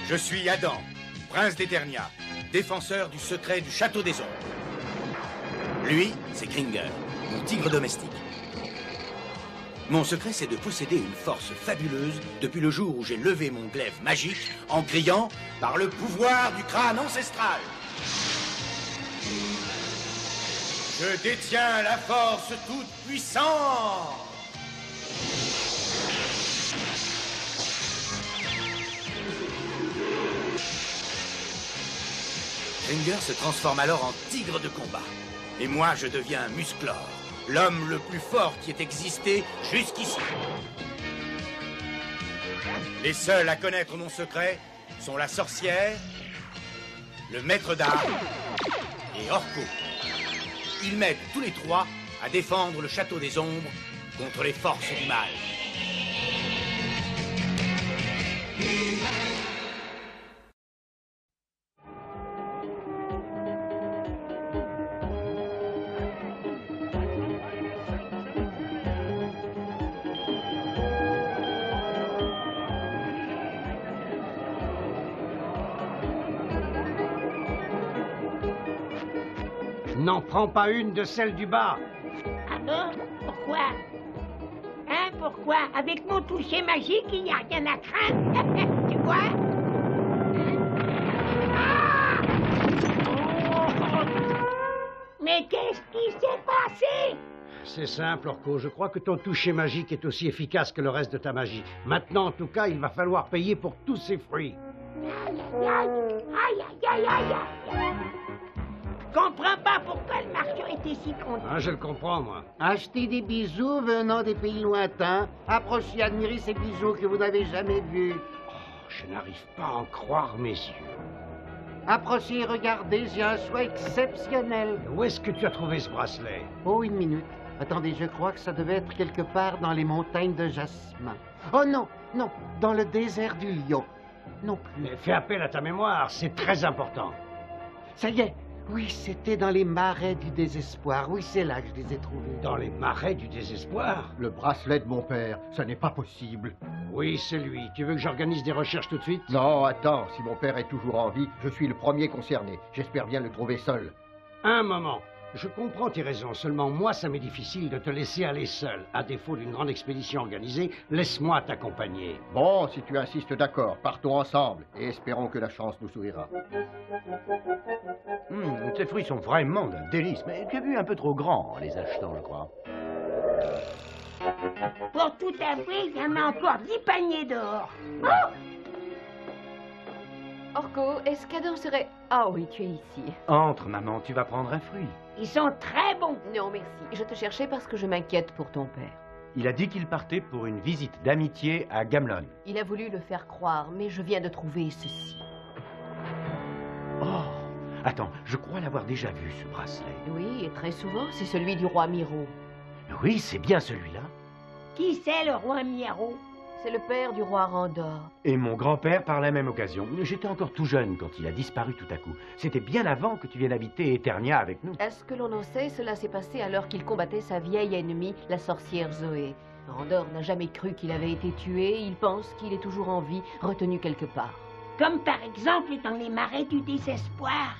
Je suis Adam, prince d'Eternia, défenseur du secret du château des ombres. Lui, c'est Kringer, mon tigre domestique. Mon secret, c'est de posséder une force fabuleuse depuis le jour où j'ai levé mon glaive magique en criant « Par le pouvoir du crâne ancestral !» Je détiens la force toute puissante. Kringer se transforme alors en tigre de combat. Et moi, je deviens Musclor, l'homme le plus fort qui ait existé jusqu'ici. Les seuls à connaître mon secret sont la sorcière, le maître d'armes et Orko. Ils m'aident tous les trois à défendre le château des ombres contre les forces du mal. N'en prends pas une de celles du bas. Ah bon? Pourquoi? Hein, pourquoi? Avec mon toucher magique, il n'y a rien à craindre. Tu vois? Ah! Mais qu'est-ce qui s'est passé? C'est simple, Orko. Je crois que ton toucher magique est aussi efficace que le reste de ta magie. Maintenant, en tout cas, il va falloir payer pour tous ces fruits. Aïe, aïe, aïe, aïe, aïe, aïe, aïe. Je comprends pas pourquoi le marchand était si content. Ah, je le comprends, moi. Achetez des bijoux venant des pays lointains. Approchez et admirez ces bijoux que vous n'avez jamais vus. Oh, je n'arrive pas à en croire mes yeux. Approchez et regardez, j'ai un choix exceptionnel. Où est-ce que tu as trouvé ce bracelet? Oh, une minute. Attendez, je crois que ça devait être quelque part dans les montagnes de Jasmin. Oh non, non, dans le désert du Lion. Non plus. Mais fais appel à ta mémoire, c'est très important. Ça y est. Oui, c'était dans les marais du désespoir. Oui, c'est là que je les ai trouvés. Dans les marais du désespoir? Le bracelet de mon père, ça n'est pas possible. Oui, c'est lui. Tu veux que j'organise des recherches tout de suite? Non, attends, si mon père est toujours en vie, je suis le premier concerné. J'espère bien le trouver seul. Un moment. Je comprends tes raisons, seulement moi, ça m'est difficile de te laisser aller seul. À défaut d'une grande expédition organisée, laisse-moi t'accompagner. Bon, si tu insistes, d'accord. Partons ensemble et espérons que la chance nous sourira. Ces fruits sont vraiment d'un délice, mais tu as vu un peu trop grand en les achetant, je crois. Pour tout avouer, il y en a encore 10 paniers dehors. Oh! Orko, est-ce qu'Adam serait... Ah oui, tu es ici. Entre, maman, tu vas prendre un fruit. Ils sont très bons. Non, merci. Je te cherchais parce que je m'inquiète pour ton père. Il a dit qu'il partait pour une visite d'amitié à Gamlon. Il a voulu le faire croire, mais je viens de trouver ceci. Oh! Attends, je crois l'avoir déjà vu, ce bracelet. Oui, et très souvent, c'est celui du roi Miro. Oui, c'est bien celui-là. Qui c'est le roi Miero? C'est le père du roi Randor. Et mon grand-père par la même occasion. J'étais encore tout jeune quand il a disparu tout à coup. C'était bien avant que tu viennes habiter Eternia avec nous. À ce que l'on en sait, cela s'est passé alors qu'il combattait sa vieille ennemie, la sorcière Zoé. Randor n'a jamais cru qu'il avait été tué. Il pense qu'il est toujours en vie, retenu quelque part. Comme par exemple dans les marais du désespoir.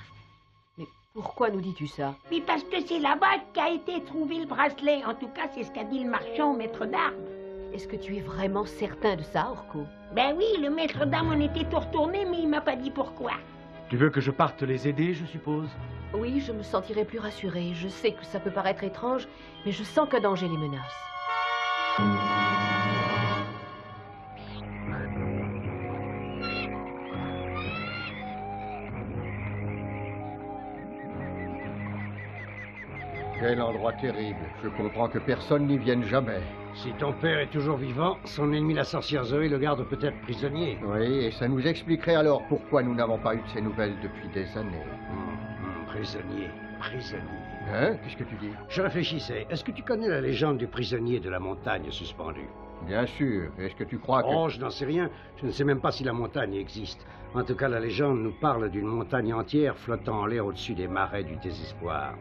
Mais pourquoi nous dis-tu ça? Oui, parce que c'est là-bas qu'a été trouvé le bracelet. En tout cas, c'est ce qu'a dit le marchand au maître d'armes. Est-ce que tu es vraiment certain de ça, Orko? Ben oui, le maître d'armes en était tout retourné, mais il m'a pas dit pourquoi. Tu veux que je parte les aider, je suppose? Oui, je me sentirais plus rassurée. Je sais que ça peut paraître étrange, mais je sens qu'un danger les menace. Quel endroit terrible. Je comprends que personne n'y vienne jamais. Si ton père est toujours vivant, son ennemi la sorcière Zoé le garde peut-être prisonnier. Oui, et ça nous expliquerait alors pourquoi nous n'avons pas eu de ces nouvelles depuis des années. Prisonnier, prisonnier. Hein? Qu'est-ce que tu dis? Je réfléchissais. Est-ce que tu connais la légende du prisonnier de la montagne suspendue? Bien sûr. Est-ce que tu crois que... Oh, je n'en sais rien. Je ne sais même pas si la montagne existe. En tout cas, la légende nous parle d'une montagne entière flottant en l'air au-dessus des marais du désespoir.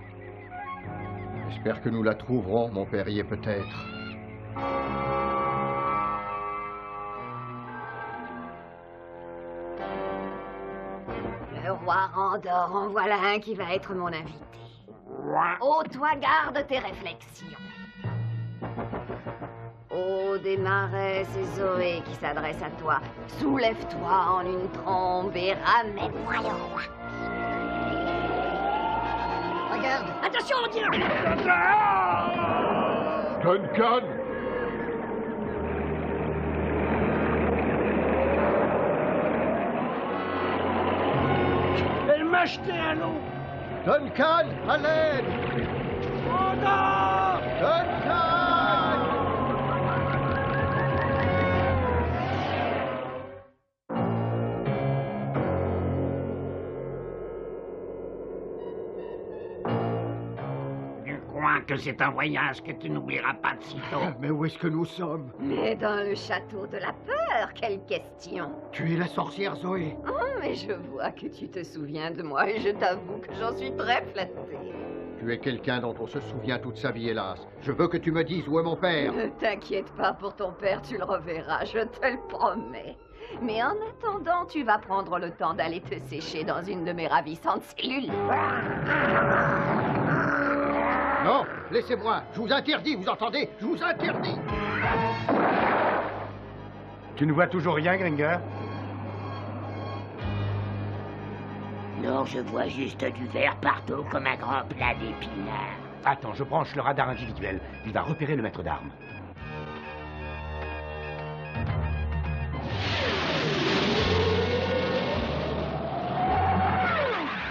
J'espère que nous la trouverons, mon père y est peut-être. roi Randor, en voilà un qui va être mon invité. Oh, toi, garde tes réflexions. Oh, des marais, c'est Zoé qui s'adresse à toi. Soulève-toi en une trombe et ramène-moi le roi. Regarde, attention, on tire. Duncan! Elle m'a jeté à l'eau. Duncan, à l'aide! Randor! Duncan! Je crois que c'est un voyage que tu n'oublieras pas de sitôt. Mais où est-ce que nous sommes? Mais dans le château de la peur, quelle question. Tu es la sorcière Zoé. Oh, mais je vois que tu te souviens de moi et je t'avoue que j'en suis très flattée. Tu es quelqu'un dont on se souvient toute sa vie, hélas. Je veux que tu me dises où est mon père. Ne t'inquiète pas pour ton père, tu le reverras, je te le promets. Mais en attendant, tu vas prendre le temps d'aller te sécher dans une de mes ravissantes cellules. Non, laissez-moi. Je vous interdis, vous entendez? Je vous interdis. Tu ne vois toujours rien, Gringer? Non, je vois juste du verre partout comme un grand plat d'épinards. Attends, je branche le radar individuel. Il va repérer le maître d'armes.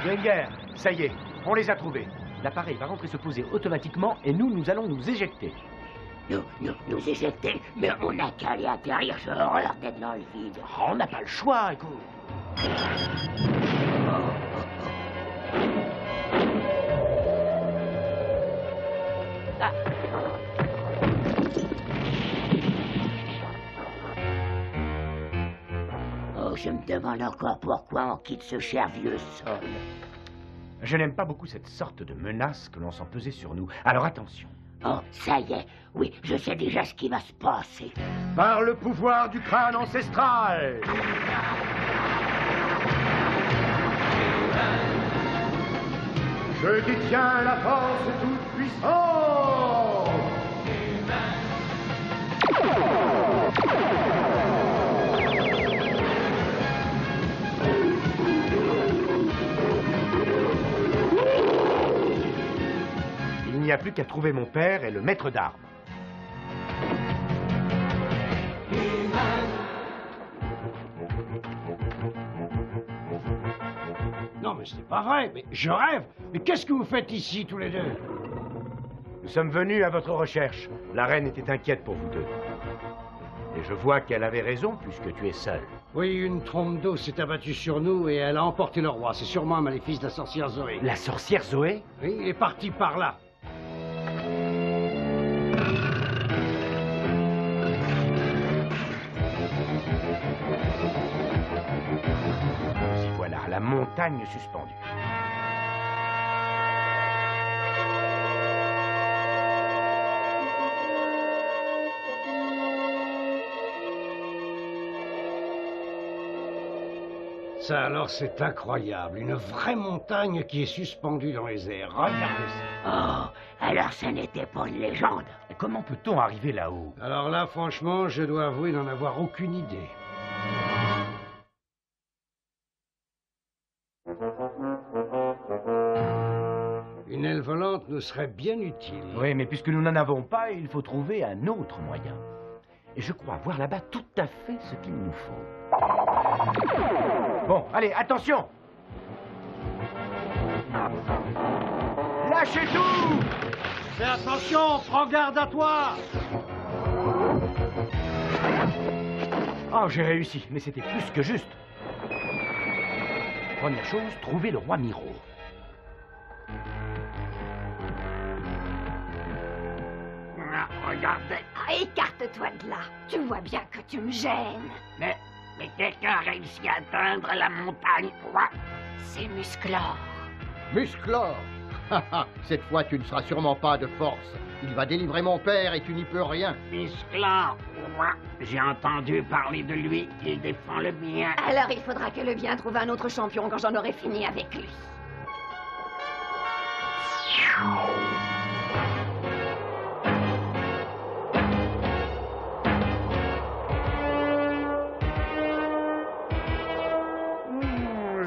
Gringer, ça y est, on les a trouvés. L'appareil va rentrer se poser automatiquement et nous allons nous éjecter. Nous éjecter, mais on n'a qu'à aller atterrir, j'ai horreur d'être dans le vide. Oh, on n'a pas le choix, écoute. Ah. Oh, je me demande encore pourquoi on quitte ce cher vieux sol. Je n'aime pas beaucoup cette sorte de menace que l'on sent peser sur nous. Alors attention. Oh, ça y est, oui, je sais déjà ce qui va se passer. Par le pouvoir du crâne ancestral. Je détiens la force toute puissante. Il n'y a plus qu'à trouver mon père et le maître d'armes. Non, mais c'est pas vrai. Mais je rêve. Mais qu'est-ce que vous faites ici, tous les deux? Nous sommes venus à votre recherche. La reine était inquiète pour vous deux. Et je vois qu'elle avait raison puisque tu es seul. Oui, une trompe d'eau s'est abattue sur nous et elle a emporté le roi. C'est sûrement un maléfice de la sorcière Zoé. La sorcière Zoé? Oui, il est parti par là. Y voilà, la montagne suspendue. Ça alors, c'est incroyable. Une vraie montagne qui est suspendue dans les airs. Regardez ça. Oh, alors ça n'était pas une légende. Comment peut-on arriver là-haut? Alors là, franchement, je dois avouer n'en avoir aucune idée. Une aile volante nous serait bien utile. Oui, mais puisque nous n'en avons pas, il faut trouver un autre moyen. Et je crois voir là-bas tout à fait ce qu'il nous faut. Bon, allez, attention! Lâchez tout! Fais attention, prends garde à toi! Oh, j'ai réussi, mais c'était plus que juste. Première chose, trouver le roi Miro. Regardez. Ah, écarte-toi de là. Tu vois bien que tu me gênes. Mais quelqu'un a réussi à atteindre la montagne. Quoi? C'est Musclor. Musclor! Cette fois, tu ne seras sûrement pas de force. Il va délivrer mon père et tu n'y peux rien. Musclor, j'ai entendu parler de lui. Il défend le bien. Alors il faudra que le bien trouve un autre champion quand j'en aurai fini avec lui.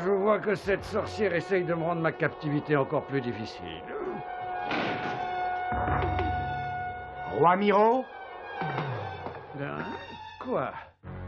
Je vois que cette sorcière essaye de me rendre ma captivité encore plus difficile. Roi Miro? Hein? Quoi?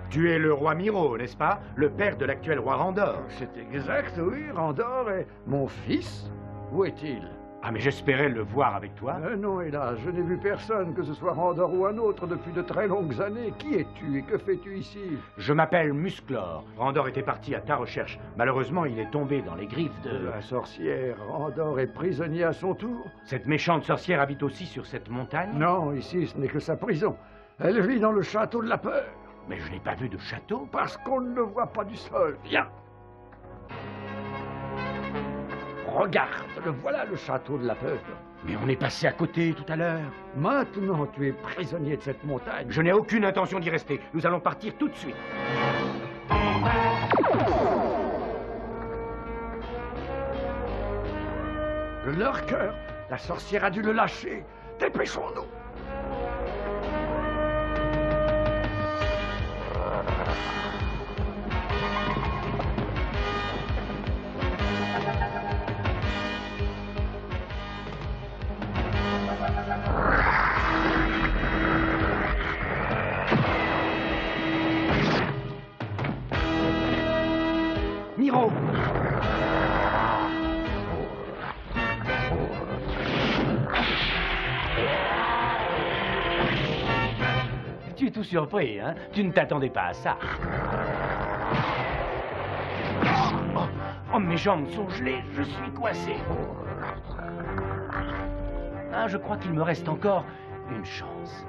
Tu es le roi Miro, n'est-ce pas? Le père de l'actuel roi Randor. C'est exact, oui. Randor est mon fils. Où est-il? Ah, mais j'espérais le voir avec toi. Non, hélas, je n'ai vu personne, que ce soit Randor ou un autre, depuis de très longues années. Qui es-tu et que fais-tu ici? Je m'appelle Musclor. Randor était parti à ta recherche. Malheureusement, il est tombé dans les griffes de... La sorcière Randor est prisonnier à son tour? Cette méchante sorcière habite aussi sur cette montagne? Non, ici, ce n'est que sa prison. Elle vit dans le château de la peur. Mais je n'ai pas vu de château. Parce qu'on ne le voit pas du sol. Viens. Regarde, le voilà, le château de la peur. Mais on est passé à côté tout à l'heure. Maintenant, tu es prisonnier de cette montagne. Je n'ai aucune intention d'y rester. Nous allons partir tout de suite. Le lurker, la sorcière a dû le lâcher. Dépêchons-nous. Miro! Tu es tout surpris, hein? Tu ne t'attendais pas à ça. Oh, mes jambes sont gelées, je suis coincé. Ah, je crois qu'il me reste encore une chance.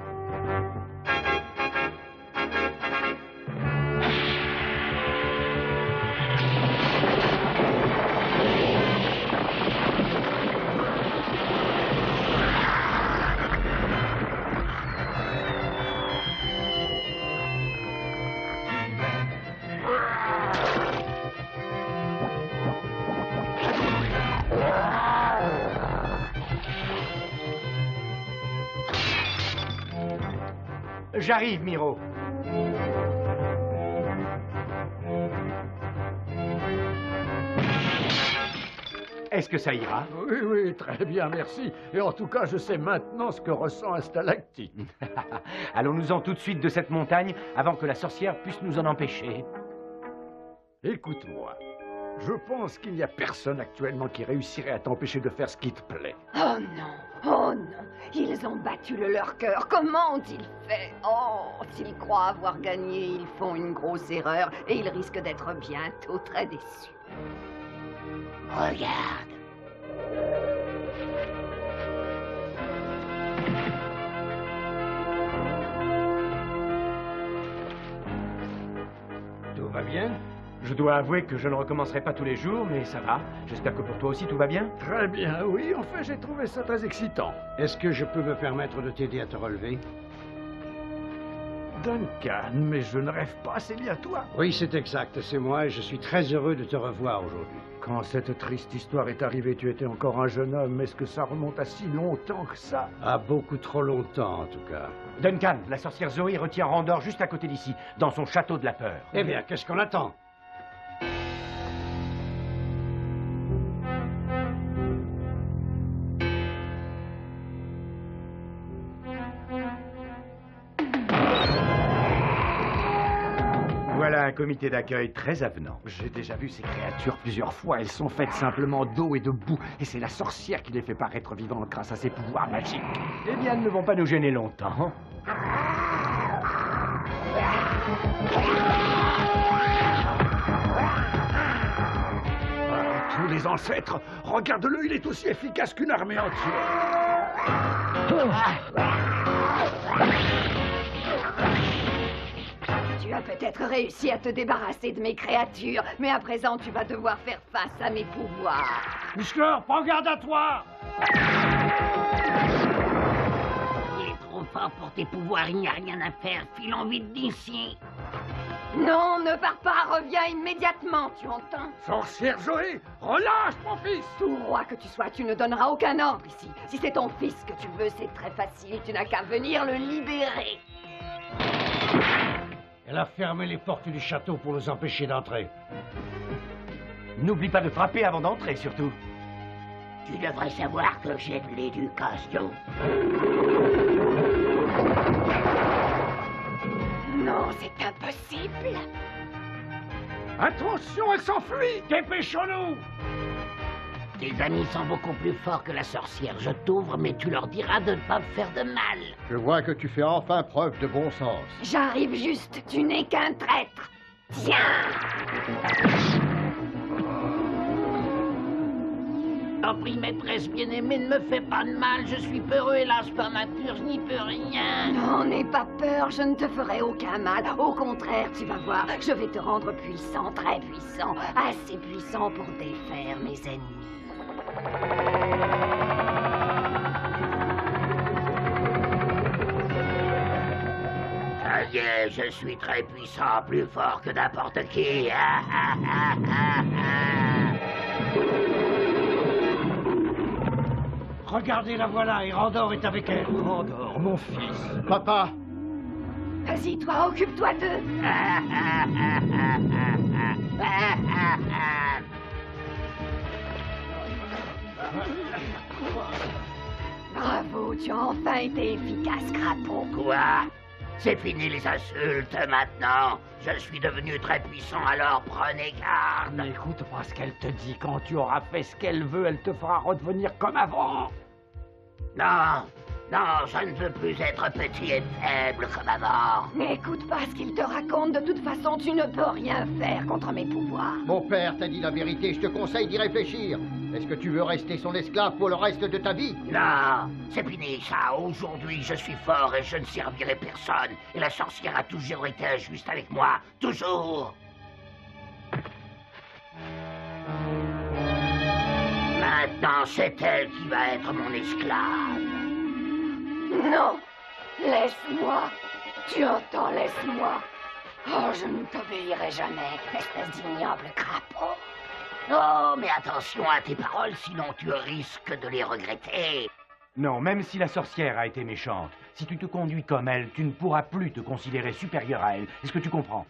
J'arrive, Miro. Est-ce que ça ira? Oui, oui, très bien, merci. Et en tout cas, je sais maintenant ce que ressent un stalactite. Allons-nous-en tout de suite de cette montagne avant que la sorcière puisse nous en empêcher. Écoute-moi. Je pense qu'il n'y a personne actuellement qui réussirait à t'empêcher de faire ce qui te plaît. Oh non, oh non. Ils ont battu le lurker. Comment ont-ils fait? Oh, s'ils croient avoir gagné, ils font une grosse erreur et ils risquent d'être bientôt très déçus. Regarde. Tout va bien? Je dois avouer que je ne recommencerai pas tous les jours, mais ça va. J'espère que pour toi aussi tout va bien. Très bien, oui. En fait, j'ai trouvé ça très excitant. Est-ce que je peux me permettre de t'aider à te relever? Duncan, mais je ne rêve pas, c'est lié à toi. Oui, c'est exact, c'est moi et je suis très heureux de te revoir aujourd'hui. Quand cette triste histoire est arrivée, tu étais encore un jeune homme. Est-ce que ça remonte à si longtemps que ça? À beaucoup trop longtemps, en tout cas. Duncan, la sorcière Zoé retient Randor juste à côté d'ici, dans son château de la peur. Eh bien, qu'est-ce qu'on attend? Voilà un comité d'accueil très avenant. J'ai déjà vu ces créatures plusieurs fois. Elles sont faites simplement d'eau et de boue. Et c'est la sorcière qui les fait paraître vivantes grâce à ses pouvoirs magiques. Eh bien, elles ne vont pas nous gêner longtemps. Tous les ancêtres, regarde-le, il est aussi efficace qu'une armée entière. Tu as peut-être réussi à te débarrasser de mes créatures, mais à présent tu vas devoir faire face à mes pouvoirs. Musclor, prends garde à toi! Il est trop fort pour tes pouvoirs, il n'y a rien à faire. Filons vite d'ici. Non, ne pars pas, reviens immédiatement, tu entends? Sorcière Zoé, relâche mon fils! Tout roi que tu sois, tu ne donneras aucun ordre ici. Si c'est ton fils que tu veux, c'est très facile, tu n'as qu'à venir le libérer. Elle a fermé les portes du château pour nous empêcher d'entrer. N'oublie pas de frapper avant d'entrer, surtout. Tu devrais savoir que j'ai de l'éducation. Non, c'est impossible. Attention, elle s'enfuit! Dépêchons-nous! Tes amis sont beaucoup plus forts que la sorcière. Je t'ouvre, mais tu leur diras de ne pas me faire de mal. Je vois que tu fais enfin preuve de bon sens. J'arrive juste, tu n'es qu'un traître. Tiens! T'en prie, maîtresse bien-aimée, ne me fais pas de mal. Je suis peureux et lâche pas ma pure, je n'y peux rien. Non, n'aie pas peur, je ne te ferai aucun mal. Au contraire, tu vas voir, je vais te rendre puissant, très puissant. Assez puissant pour défaire mes ennemis. Ça y est, je suis très puissant, plus fort que n'importe qui. Regardez, la voilà, et Randor est avec elle. Randor, mon fils. Papa, Vas-y, toi, occupe-toi d'eux. Bravo, tu as enfin été efficace, crapaud. Quoi? C'est fini les insultes maintenant. Je suis devenu très puissant, alors prenez garde. N'écoute pas ce qu'elle te dit. Quand tu auras fait ce qu'elle veut, elle te fera redevenir comme avant. Non, non, je ne veux plus être petit et faible comme avant. N'écoute pas ce qu'il te raconte, de toute façon, tu ne peux rien faire contre mes pouvoirs. mon père t'a dit la vérité, je te conseille d'y réfléchir. Est-ce que tu veux rester son esclave pour le reste de ta vie? Non, c'est fini ça. Aujourd'hui, je suis fort et je ne servirai personne. Et la sorcière a toujours été injuste avec moi. Toujours. Maintenant, c'est elle qui va être mon esclave. Non, laisse-moi. Tu entends, laisse-moi. Oh, je ne t'obéirai jamais, espèce d'ignoble crapaud. Oh, mais attention à tes paroles, sinon tu risques de les regretter. Non, même si la sorcière a été méchante, si tu te conduis comme elle, tu ne pourras plus te considérer supérieur à elle. Est-ce que tu comprends?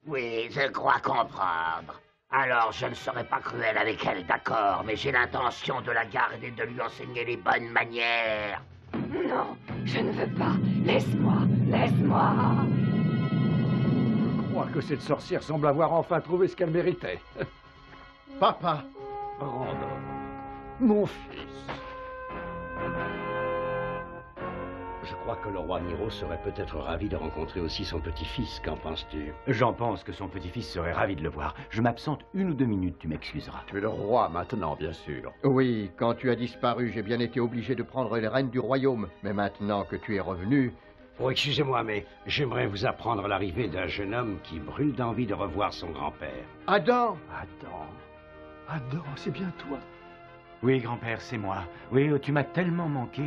Oui, je crois comprendre. Alors, je ne serai pas cruel avec elle, d'accord, mais j'ai l'intention de la garder et de lui enseigner les bonnes manières. Non, je ne veux pas. Laisse-moi, laisse-moi. Je crois que cette sorcière semble avoir enfin trouvé ce qu'elle méritait. Papa, Randor, mon fils. Je crois que le roi Niro serait peut-être ravi de rencontrer aussi son petit-fils. Qu'en penses-tu? J'en pense que son petit-fils serait ravi de le voir. Je m'absente 1 ou 2 minutes, tu m'excuseras. Tu es le roi maintenant, bien sûr. oui, quand tu as disparu, j'ai bien été obligé de prendre les rênes du royaume. Mais maintenant que tu es revenu... Oh, excusez-moi, mais j'aimerais vous apprendre l'arrivée d'un jeune homme qui brûle d'envie de revoir son grand-père. Adam! Adam, c'est bien toi. Oui, grand-père, c'est moi. Oui, tu m'as tellement manqué.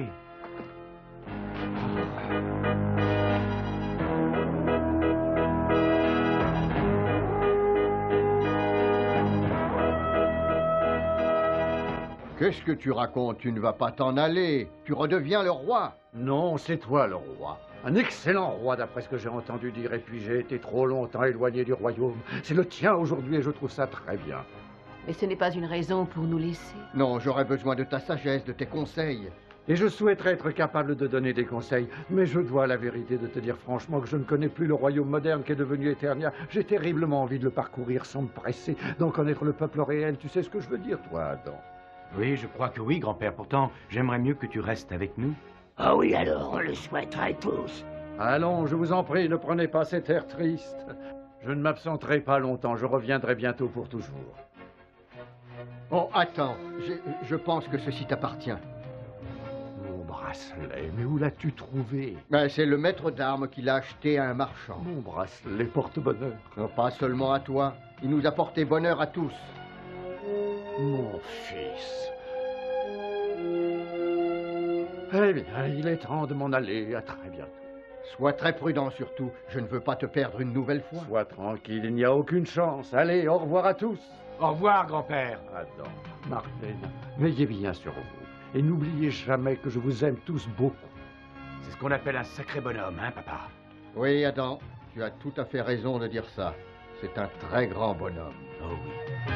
Qu'est-ce que tu racontes? Tu ne vas pas t'en aller. Tu redeviens le roi. Non, c'est toi le roi. Un excellent roi, d'après ce que j'ai entendu dire, et puis j'ai été trop longtemps éloigné du royaume. C'est le tien aujourd'hui et je trouve ça très bien. Mais ce n'est pas une raison pour nous laisser. Non, j'aurais besoin de ta sagesse, de tes conseils. Et je souhaiterais être capable de donner des conseils, mais je dois la vérité de te dire franchement que je ne connais plus le royaume moderne qui est devenu Eternia. J'ai terriblement envie de le parcourir sans me presser, d'en connaître le peuple réel. Tu sais ce que je veux dire, toi, Adam? Oui, je crois que oui, grand-père. Pourtant, j'aimerais mieux que tu restes avec nous. Ah oui, alors, on le souhaiterait tous. Allons, je vous en prie, ne prenez pas cet air triste. Je ne m'absenterai pas longtemps, je reviendrai bientôt pour toujours. Oh, attends, je pense que ceci t'appartient. Mon bracelet, mais où l'as-tu trouvé? Ben, c'est le maître d'armes qui l'a acheté à un marchand. Mon bracelet porte bonheur. Non, pas seulement à toi, il nous a porté bonheur à tous. Mon fils. Eh bien, il est temps de m'en aller. À très bientôt. Sois très prudent surtout. Je ne veux pas te perdre une nouvelle fois. Sois tranquille, il n'y a aucune chance. Allez, au revoir à tous. Au revoir, grand-père. Adam, Marlène, veillez bien sur vous. Et n'oubliez jamais que je vous aime tous beaucoup. C'est ce qu'on appelle un sacré bonhomme, hein, papa? Oui, Adam, tu as tout à fait raison de dire ça. C'est un très grand bonhomme. Oh oui.